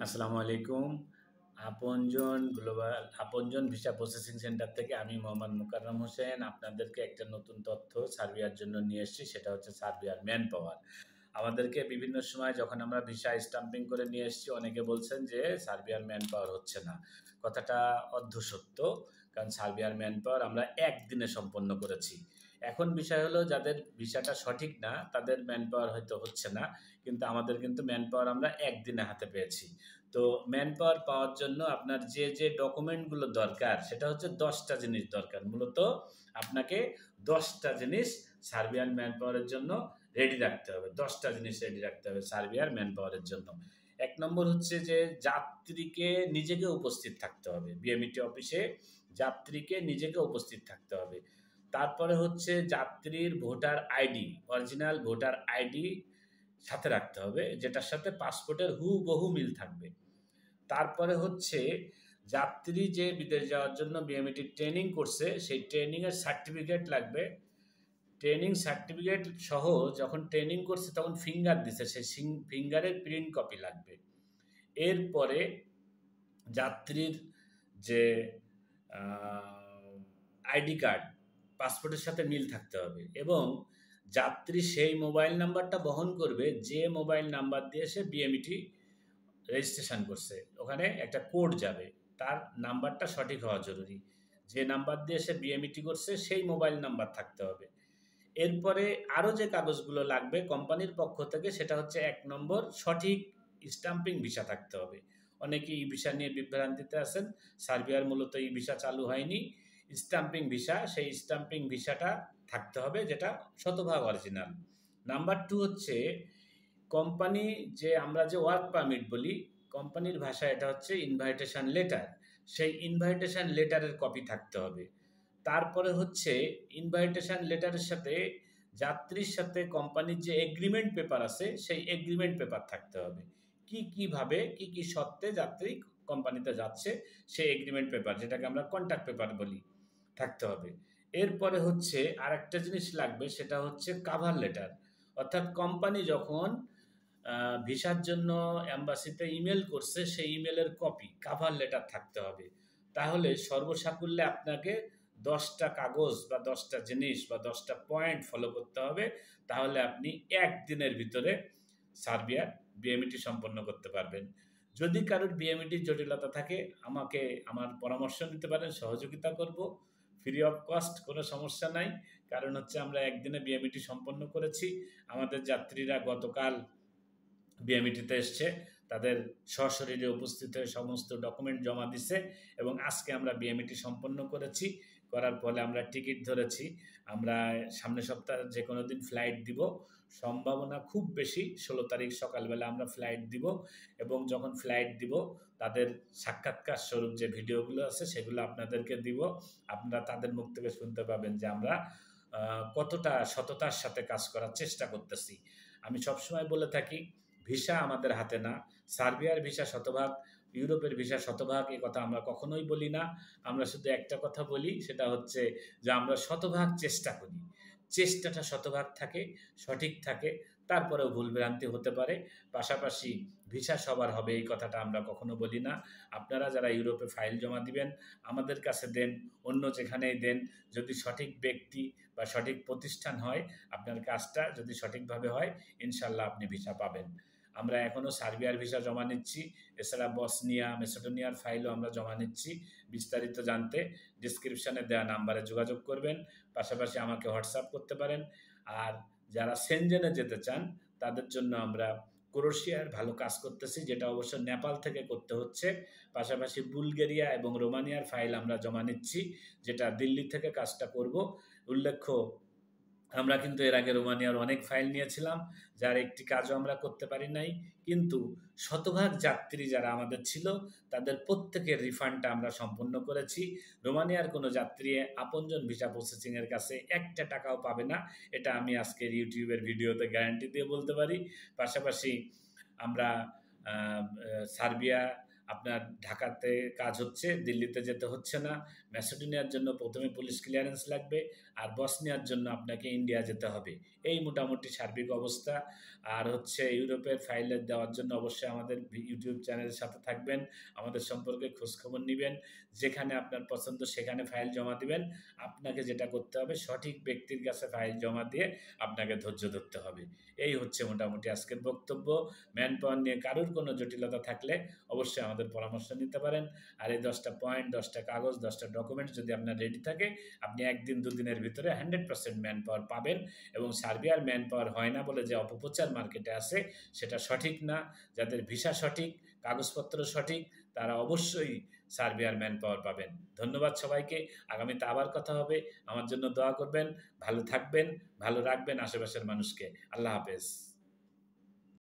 আসসালামু আলাইকুম। আপনজন ভিসা প্রসেসিং সেন্টার থেকে আমি মোহাম্মদ মোকাররম হোসেন আপনাদেরকে একটা নতুন তথ্য সার্বিয়ার জন্য নিয়ে এসেছি। সেটা হচ্ছে সার্বিয়ার ম্যান পাওয়ার। আমাদেরকে বিভিন্ন সময় যখন আমরা ভিসা স্টাম্পিং করে নিয়ে এসেছি, অনেকে বলছেন যে সার্বিয়ার ম্যান পাওয়ার হচ্ছে না। কথাটা অর্ধসত্য। কারণ সার্বিয়ার ম্যান পাওয়ার আমরা একদিনে সম্পন্ন করেছি। এখন বিষয় হলো যাদের ভিসাটা সঠিক না তাদের ম্যান পাওয়ার হয়তো হচ্ছে না। কিন্তু আমাদের কিন্তু ম্যান পাওয়ার আমরা একদিনে হাতে পেয়েছি। তো ম্যান পাওয়ার পাওয়ার জন্য আপনার যে ডকুমেন্টগুলো দরকার সেটা হচ্ছে 10টা জিনিস দরকার। মূলত আপনাকে 10টা জিনিস সার্বিয়ান ম্যান পাওয়ারের জন্য রেডি রাখতে হবে। 10টা জিনিস রেডি রাখতে হবে সার্বিয়ার ম্যান পাওয়ারের জন্য। ১ নম্বর হচ্ছে যে যাত্রীকে নিজেকে উপস্থিত থাকতে হবে। বিএমইটি অফিসে যাত্রীকে নিজেকে উপস্থিত থাকতে হবে। তারপরে হচ্ছে যাত্রীর voter ID, original voter ID সাথে রাখতে হবে, যেটার সাথে পাসপোর্টের হুবহু মিল থাকবে। তারপরে হচ্ছে যাত্রী যে বিদেশ যাওয়ার জন্য বিএমইটি ট্রেনিং করছে সেই ট্রেনিংয়ের সার্টিফিকেট লাগবে। ট্রেনিং সার্টিফিকেট সহ যখন ট্রেনিং করছে তখন ফিঙ্গার দিছে, সেই ফিঙ্গারের প্রিন্ট কপি লাগবে। এরপরে যাত্রীর যে আইডি কার্ড পাসপোর্টের সাথে মিল থাকতে হবে এবং যাত্রী সেই মোবাইল নাম্বারটা বহন করবে যে মোবাইল নাম্বার দিয়ে সে বিএমইটি রেজিস্ট্রেশন করছে। ওখানে একটা কোড যাবে, তার নাম্বারটা সঠিক হওয়া জরুরি। যে নাম্বার দিয়ে সে বিএমইটি করছে সেই মোবাইল নাম্বার থাকতে হবে। এরপরে আরও যে কাগজগুলো লাগবে কোম্পানির পক্ষ থেকে সেটা হচ্ছে ১ নম্বর সঠিক স্টাম্পিং ভিসা থাকতে হবে। অনেকে ই ভিসা নিয়ে বিভ্রান্তিতে আছেন। সার্বিয়ার মূলত ই ভিসা চালু হয়নি। স্টাম্পিং ভিসা, সেই স্টাম্পিং ভিসাটা থাকতে হবে যেটা শতভাগ অরিজিনাল। নাম্বার 2 হচ্ছে কোম্পানি যে আমরা যে ওয়ার্ক পারমিট বলি, কোম্পানির ভাষায় এটা হচ্ছে ইনভাইটেশন লেটার। সেই ইনভাইটেশন লেটারের কপি থাকতে হবে। তারপরে হচ্ছে ইনভাইটেশন লেটারের সাথে যাত্রীর সাথে কোম্পানির যে এগ্রিমেন্ট পেপার আছে সেই এগ্রিমেন্ট পেপার থাকতে হবে। কিভাবে কি শর্তে যাত্রী কোম্পানিতে যাচ্ছে সেই এগ্রিমেন্ট পেপার, যেটাকে আমরা কন্ট্রাক্ট পেপার বলি, থাকতে হবে। এরপরে হচ্ছে আরেকটা জিনিস লাগবে, সেটা হচ্ছে কাভার লেটার। অর্থাৎ কোম্পানি যখন ভিসার জন্য এম্বাসিতে ইমেল করছে সেই ইমেলের কপি, কাভার লেটার থাকতে হবে। তাহলে সর্বসাকুল্যে আপনাকে 10টা কাগজ বা 10টা জিনিস বা 10টা পয়েন্ট ফলো করতে হবে। তাহলে আপনি একদিনের ভিতরে সার্বিয়ার বিএমইটি সম্পন্ন করতে পারবেন। যদি কারোর বিএমইটির জটিলতা থাকে আমাকে আমার পরামর্শ নিতে পারেন, সহযোগিতা করব। ফ্রি অফ কস্ট, কোনো সমস্যা নাই। কারণ হচ্ছে আমরা একদিনে বিএমইটি সম্পন্ন করেছি। আমাদের যাত্রীরা গতকাল বিএমইটিতে এসছে, তাদের সশরীরে উপস্থিত হয়ে সমস্ত ডকুমেন্ট জমা দিছে এবং আজকে আমরা বিএমইটি সম্পন্ন করেছি। করার ফলে আমরা টিকিট ধরেছি। আমরা সামনের সপ্তাহে যে কোনো দিন ফ্লাইট দিব। সম্ভাবনা খুব বেশি 16 তারিখ সকালবেলা আমরা ফ্লাইট দিব এবং যখন ফ্লাইট দিব তাদের সাক্ষাৎকার স্বরূপ যে ভিডিওগুলো আছে সেগুলো আপনাদেরকে দিব। আপনারা তাদের মুখ থেকে শুনতে পাবেন যে আমরা কতটা সততার সাথে কাজ করার চেষ্টা করতেছি। আমি সবসময় বলে থাকি ভিসা আমাদের হাতে না। সার্বিয়ার ভিসা শতভাগ, ইউরোপের ভিসা শতভাগ, এ কথা আমরা কখনোই বলি না। আমরা শুধু একটা কথা বলি, সেটা হচ্ছে যে আমরা শতভাগ চেষ্টা করি। চেষ্টাটা শতভাগ থাকে, সঠিক থাকে, তারপরেও ভুলভ্রান্তি হতে পারে। পাশাপাশি ভিসা সবার হবে এই কথাটা আমরা কখনো বলি না। আপনারা যারা ইউরোপে ফাইল জমা দিবেন আমাদের কাছে দেন, অন্য যেখানেই দেন, যদি সঠিক ব্যক্তি বা সঠিক প্রতিষ্ঠান হয়, আপনার কাজটা যদি সঠিকভাবে হয় ইনশাল্লাহ আপনি ভিসা পাবেন। আমরা এখনও সার্বিয়ার ভিসা জমা নিচ্ছি। এছাড়া বসনিয়া মেসিডোনিয়ার ফাইলও আমরা জমা নিচ্ছি। বিস্তারিত জানতে ডিসক্রিপশনে দেওয়া নাম্বারে যোগাযোগ করবেন। পাশাপাশি আমাকে হোয়াটসঅ্যাপ করতে পারেন। আর যারা সেনজেনে যেতে চান তাদের জন্য আমরা ক্রোয়েশিয়ার ভালো কাজ করতেছি, যেটা অবশ্য নেপাল থেকে করতে হচ্ছে। পাশাপাশি বুলগেরিয়া এবং রোমানিয়ার ফাইল আমরা জমা নিচ্ছি, যেটা দিল্লি থেকে কাজটা করব। উল্লেখ্য, আমরা কিন্তু এর আগে রোমানিয়ার অনেক ফাইল নিয়েছিলাম, যার একটি কাজও আমরা করতে পারি নাই। কিন্তু শতভাগ যাত্রী যারা আমাদের ছিল তাদের প্রত্যেকের রিফান্ডটা আমরা সম্পূর্ণ করেছি। রোমানিয়ার কোনো যাত্রী আপনজন ভিসা প্রসেসিংয়ের কাছে একটা টাকাও পাবে না, এটা আমি আজকের ইউটিউবের ভিডিওতে গ্যারান্টি দিয়ে বলতে পারি। পাশাপাশি আমরা সার্বিয়া আপনার ঢাকাতে কাজ হচ্ছে, দিল্লিতে যেতে হচ্ছে না। ম্যাসেডোনিয়ার জন্য প্রথমে পুলিশ ক্লিয়ারেন্স লাগবে, আর বসনিয়ার জন্য আপনাকে ইন্ডিয়া যেতে হবে। এই মোটামুটি সার্বিক অবস্থা। আর হচ্ছে ইউরোপের ফাইলের দেওয়ার জন্য অবশ্যই আমাদের ইউটিউব চ্যানেলের সাথে থাকবেন, আমাদের সম্পর্কে খোঁজখবর নেবেন। যেখানে আপনার পছন্দ সেখানে ফাইল জমা দিবেন। আপনাকে যেটা করতে হবে, সঠিক ব্যক্তির কাছে ফাইল জমা দিয়ে আপনাকে ধৈর্য ধরতে হবে। এই হচ্ছে মোটামুটি আজকের বক্তব্য। ম্যান পাওয়ার নিয়ে কারোর কোনো জটিলতা থাকলে অবশ্যই আমাদের পরামর্শ নিতে পারেন। আর এই 10টা পয়েন্ট, 10টা কাগজ, 10টা ডকুমেন্টস যদি আপনার রেডি থাকে, আপনি 1 দিন 2 দিনের ভিতরে 100% ম্যান পাওয়ার পাবেন। এবং সার্বিয়ার ম্যান পাওয়ার হয় না বলে যে অপপ্রচার মার্কেটে আছে, সেটা সঠিক না। যাদের ভিসা সঠিক, কাগজপত্র সঠিক, তারা অবশ্যই সার্বিয়ার ম্যান পাওয়ার পাবেন। ধন্যবাদ সবাইকে। আগামীতে আবার কথা হবে। আমার জন্য দোয়া করবেন। ভালো থাকবেন, ভালো রাখবেন আশেপাশের মানুষকে। আল্লাহ হাফেজ।